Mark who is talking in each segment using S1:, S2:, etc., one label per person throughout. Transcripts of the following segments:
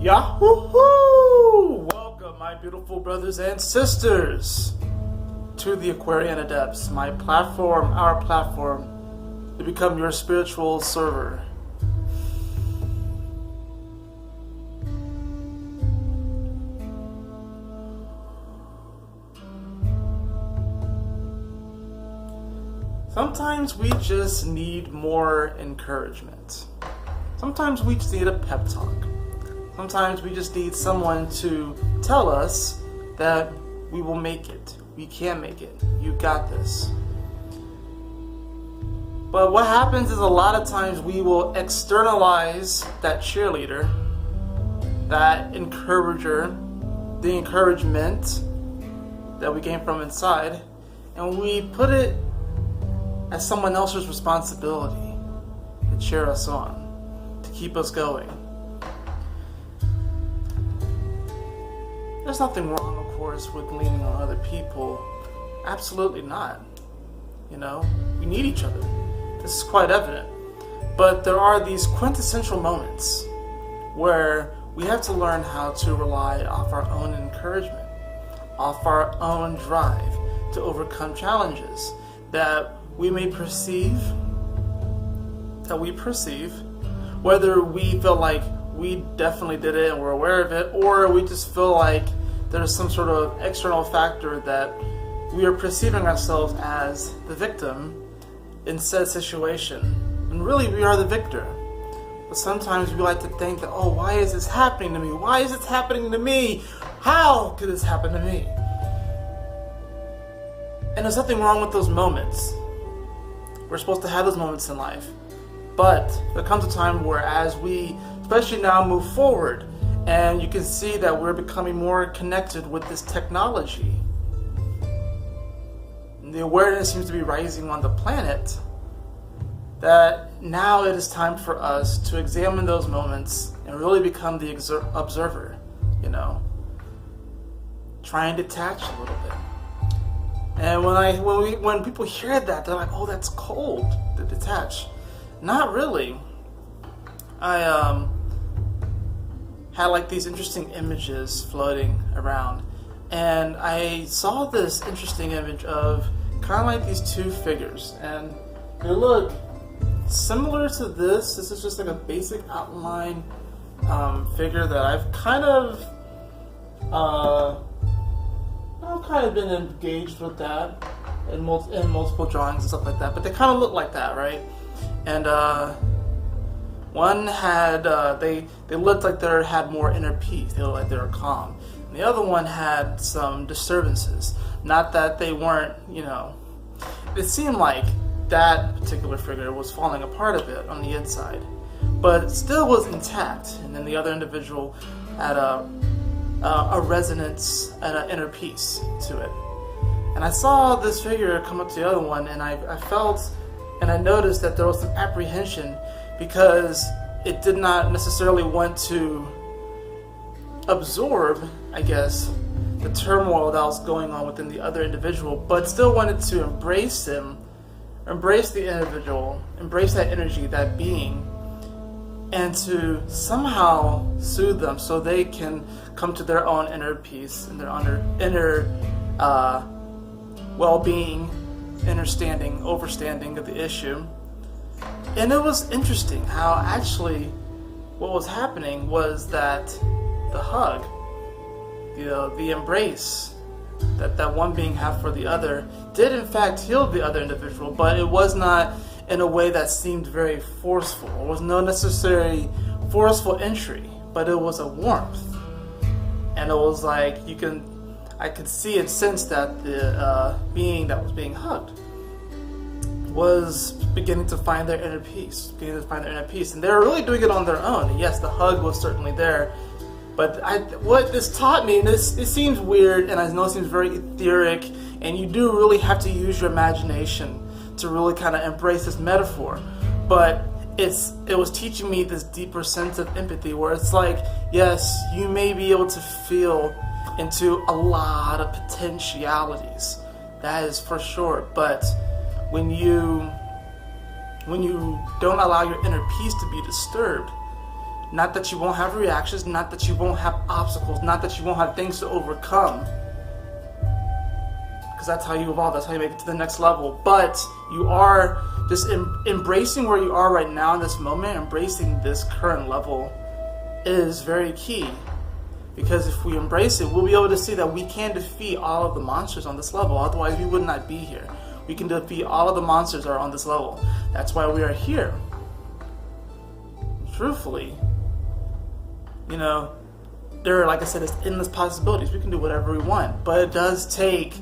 S1: Yahoo! Welcome, my beautiful brothers and sisters, to the Aquarian Adepts, my platform, our platform, to become your spiritual server. Sometimes we just need more encouragement. Sometimes we just need a pep talk. Sometimes we just need someone to tell us that we will make it. We can make it. You got this. But what happens is a lot of times we will externalize that cheerleader, that encourager, the encouragement that we gain from inside, and we put it as someone else's responsibility to cheer us on, to keep us going. There's nothing wrong, of course, with leaning on other people. Absolutely not. You know, we need each other. This is quite evident. But there are these quintessential moments where we have to learn how to rely off our own encouragement, off our own drive to overcome challenges that we may perceive, whether we feel like we definitely did it and we're aware of it, or we just feel like there's some sort of external factor that we are perceiving ourselves as the victim in said situation. And really we are the victor. But sometimes we like to think that, oh, why is this happening to me? Why is this happening to me? How could this happen to me? And there's nothing wrong with those moments. We're supposed to have those moments in life. But there comes a time where as we, especially now, move forward, and you can see that we're becoming more connected with this technology. And the awareness seems to be rising on the planet, that now it is time for us to examine those moments and really become the observer, you know. Try and detach a little bit. And when people hear that, they're like, oh, that's cold, to detach. Not really. I had like these interesting images floating around, and I saw this interesting image of kind of like these two figures, and they look similar to this. This is just like a basic outline figure that I've kind of been engaged with that in multiple drawings and stuff like that, but they kind of look like that, right? And one had, they looked like they had more inner peace. They looked like they were calm. And the other one had some disturbances. Not that they weren't, you know, it seemed like that particular figure was falling apart a bit on the inside, but it still was intact. And then the other individual had a resonance and an inner peace to it. And I saw this figure come up to the other one, and I felt and I noticed that there was some apprehension because it did not necessarily want to absorb, I guess, the turmoil that was going on within the other individual, but still wanted to embrace him, embrace the individual, embrace that energy, that being, and to somehow soothe them so they can come to their own inner peace and their inner well-being, understanding, overstanding of the issue. And it was interesting how actually what was happening was that the hug, you know, the embrace that one being had for the other did in fact heal the other individual, but it was not in a way that seemed very forceful. There was no necessarily forceful entry, but it was a warmth. And it was like I could see and sense that the being that was being hugged was beginning to find their inner peace, and they were really doing it on their own. And yes, the hug was certainly there, but what this taught me, and it seems weird, and I know it seems very etheric, and you do really have to use your imagination to really kind of embrace this metaphor, but it was teaching me this deeper sense of empathy, where it's like, yes, you may be able to feel into a lot of potentialities, that is for sure, but when you don't allow your inner peace to be disturbed, Not that you won't have reactions, not that you won't have obstacles, not that you won't have things to overcome. Because that's how you evolve, that's how you make it to the next level. But you are just embracing where you are right now in this moment, embracing this current level is very key. Because if we embrace it, we'll be able to see that we can defeat all of the monsters on this level. Otherwise, we would not be here. We can defeat all of the monsters that are on this level. That's why we are here. Truthfully, you know, there are, like I said, it's endless possibilities. We can do whatever we want. But it does take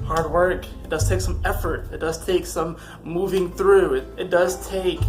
S1: hard work. It does take some effort. It does take some moving through. It does take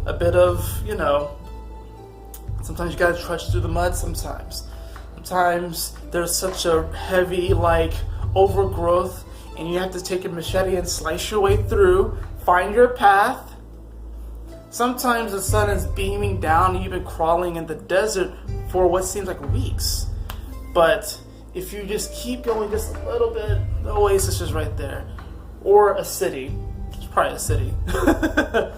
S1: a bit of, you know, sometimes you gotta trudge through the mud sometimes. Sometimes there's such a heavy, like, overgrowth, and you have to take a machete and slice your way through, find your path. Sometimes the sun is beaming down and you've been crawling in the desert for what seems like weeks. But if you just keep going just a little bit, the oasis is right there. Or a city. It's probably a city. I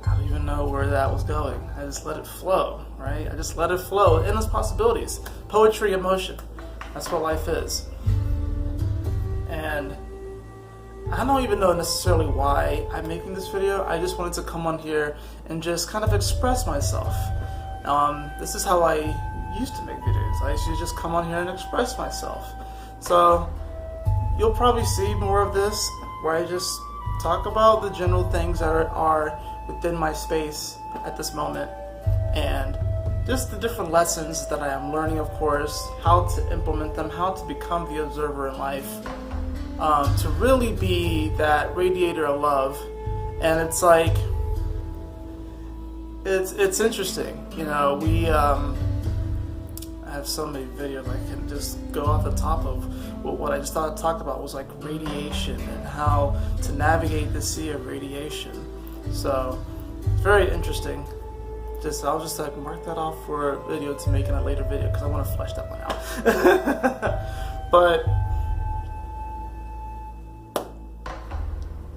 S1: don't even know where that was going. I just let it flow, right? I just let it flow. Endless possibilities. Poetry in motion. That's what life is. And I don't even know necessarily why I'm making this video. I just wanted to come on here and just kind of express myself. This is how I used to make videos. I used to just come on here and express myself. So you'll probably see more of this where I just talk about the general things that are within my space at this moment, and just the different lessons that I am learning, of course, how to implement them, how to become the observer in life, to really be that radiator of love. And it's like, it's interesting, you know. I have so many videos I can just go off the top of. What I just thought I talked about was like radiation and how to navigate the sea of radiation. So it's very interesting. I'll just like mark that off for a video to make in a later video because I want to flesh that one out. But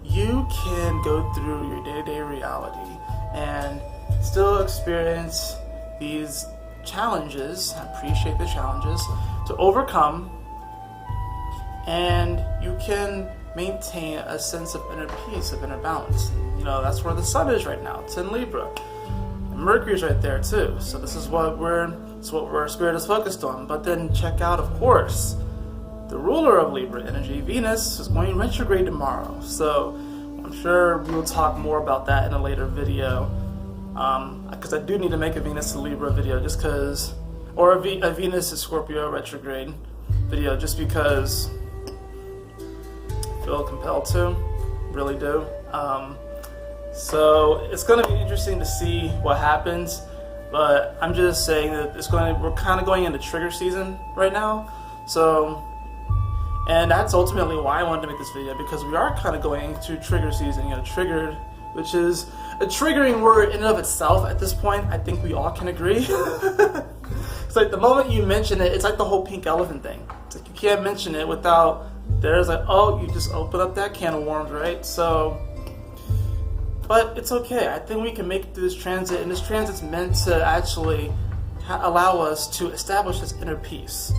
S1: you can go through your day-to-day reality and still experience these challenges, appreciate the challenges, to overcome, and you can maintain a sense of inner peace, of inner balance. You know, that's where the sun is right now. It's in Libra. And Mercury's right there too. So this is what our spirit is focused on. But then check out, of course, the ruler of Libra energy, Venus, is going retrograde tomorrow. So I'm sure we'll talk more about that in a later video. Because I do need to make a Venus to Libra video, just because, or a Venus to Scorpio retrograde video, just because I feel compelled to, really do. So it's going to be interesting to see what happens, but I'm just saying that we're kind of going into trigger season right now. So, and that's ultimately why I wanted to make this video, because we are kind of going into trigger season. You know, triggered, which is a triggering word in and of itself at this point. I think we all can agree. It's like the moment you mention it, it's like the whole pink elephant thing. It's like you can't mention it without, there's like, oh, you just open up that can of worms, right? So, but it's okay. I think we can make it through this transit, and this transit's meant to actually allow us to establish this inner peace.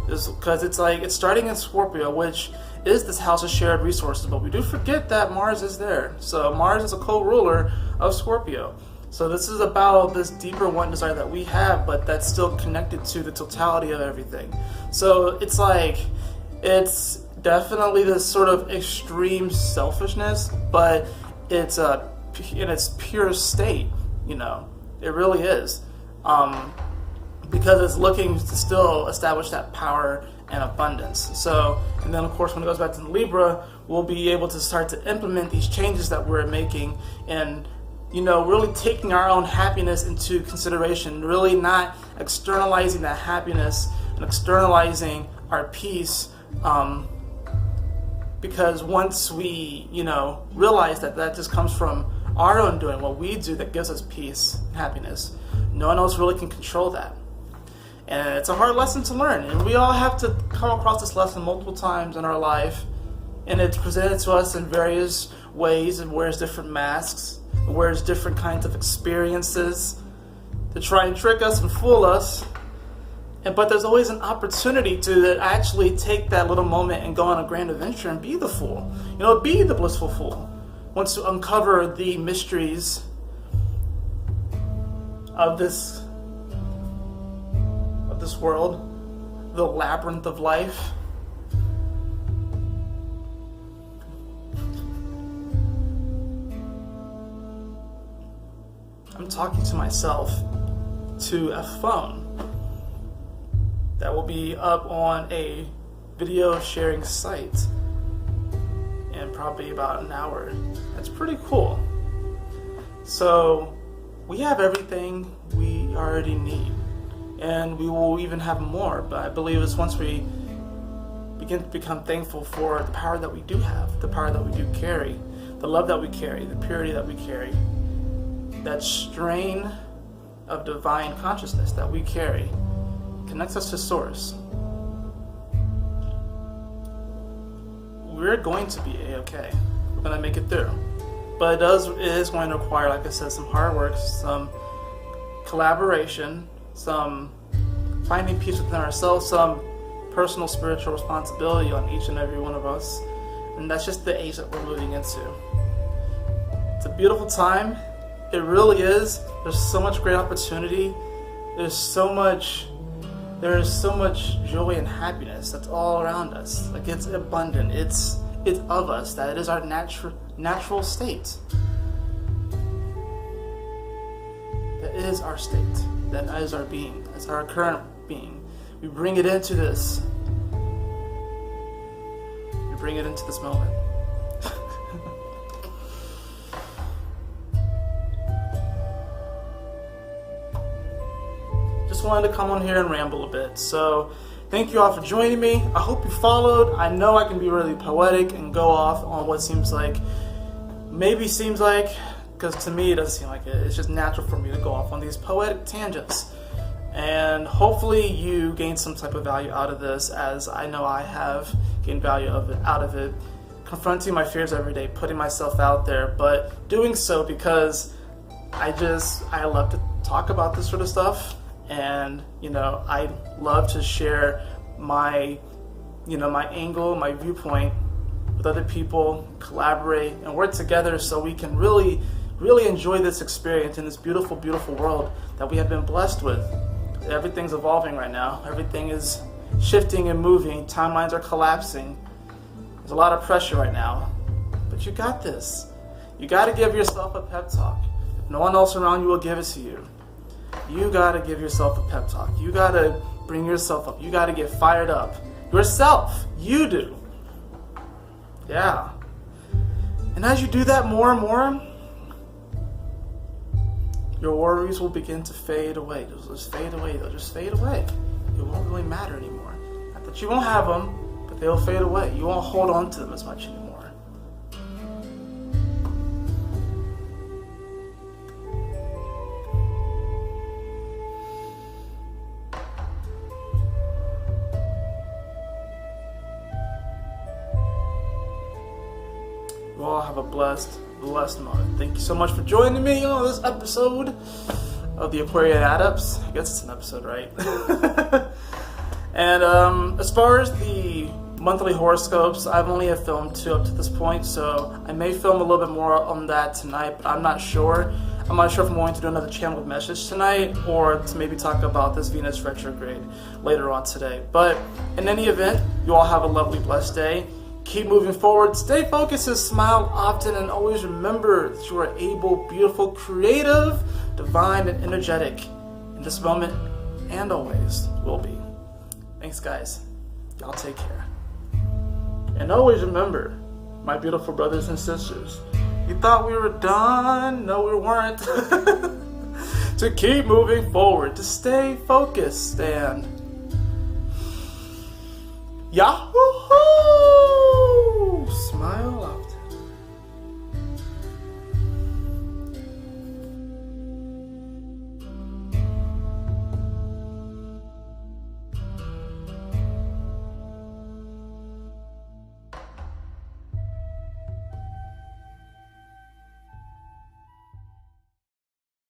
S1: Because it's like, it's starting in Scorpio, which is this house of shared resources, but we do forget that Mars is there. So Mars is a co-ruler of Scorpio. So this is about this deeper one desire that we have, but that's still connected to the totality of everything. So it's like, it's definitely this sort of extreme selfishness, but it's in its pure state, you know. It really is. Because it's looking to still establish that power and abundance. So, and then of course when it goes back to Libra, we'll be able to start to implement these changes that we're making, and, you know, really taking our own happiness into consideration, really not externalizing that happiness and externalizing our peace, because once we, you know, realize that that just comes from our own doing, what we do that gives us peace and happiness, no one else really can control that. And it's a hard lesson to learn, and we all have to come across this lesson multiple times in our life, and it's presented to us in various ways and wears different masks. wears different kinds of experiences to try and trick us and fool us. But there's always an opportunity to actually take that little moment and go on a grand adventure and be the fool. Be the blissful fool. Once to uncover the mysteries of this world, the labyrinth of life. I'm talking to myself to a phone that will be up on a video sharing site in probably about an hour. That's pretty cool. So we have everything we already need, and we will even have more, but I believe it's once we begin to become thankful for the power that we do have, the power that we do carry, the love that we carry, the purity that we carry, that strain of divine consciousness that we carry connects us to Source. We're going to be A-okay. We're going to make it through. But it is going to require, like I said, some hard work, some collaboration, some finding peace within ourselves, some personal spiritual responsibility on each and every one of us. And that's just the age that we're moving into. It's a beautiful time. It really is. There's so much great opportunity. There's so much joy and happiness that's all around us. Like, it's abundant. It's of us. That it is our natural state. That is our state. That is our being. That's our current being. We bring it into this. We bring it into this moment. Just wanted to come on here and ramble a bit. So thank you all for joining me. I hope you followed. I know I can be really poetic and go off on what seems like, because to me it doesn't seem like it. It's just natural for me to go off on these poetic tangents. And hopefully you gain some type of value out of this, as I know I have gained value out of it. Confronting my fears every day, putting myself out there, but doing so because I love to talk about this sort of stuff. And, I love to share my angle, my viewpoint with other people, collaborate, and work together so we can really, really enjoy this experience in this beautiful, beautiful world that we have been blessed with. Everything's evolving right now. Everything is shifting and moving. Timelines are collapsing. There's a lot of pressure right now. But you got this. You got to give yourself a pep talk. If no one else around you will give it to you. You gotta give yourself a pep talk. You gotta bring yourself up. You gotta get fired up. Yourself. You do. Yeah. And as you do that more and more, your worries will begin to fade away. They'll just fade away. They'll just fade away. It won't really matter anymore. Not that you won't have them, but they'll fade away. You won't hold on to them as much anymore. You all have a blessed moment. Thank you so much for joining me on this episode of the Aquarian Adepts. I guess it's an episode, right? And as far as the monthly horoscopes, I've only have filmed 2 up to this point, so I may film a little bit more on that tonight, but I'm not sure. I'm not sure if I'm going to do another channeled message tonight or to maybe talk about this Venus retrograde later on today. But in any event, you all have a lovely, blessed day. Keep moving forward, stay focused, and smile often, and always remember that you are able, beautiful, creative, divine, and energetic in this moment, and always will be. Thanks, guys. Y'all take care. And always remember, my beautiful brothers and sisters, you thought we were done? No, we weren't. To keep moving forward, to stay focused, and Yahoo! Smile out.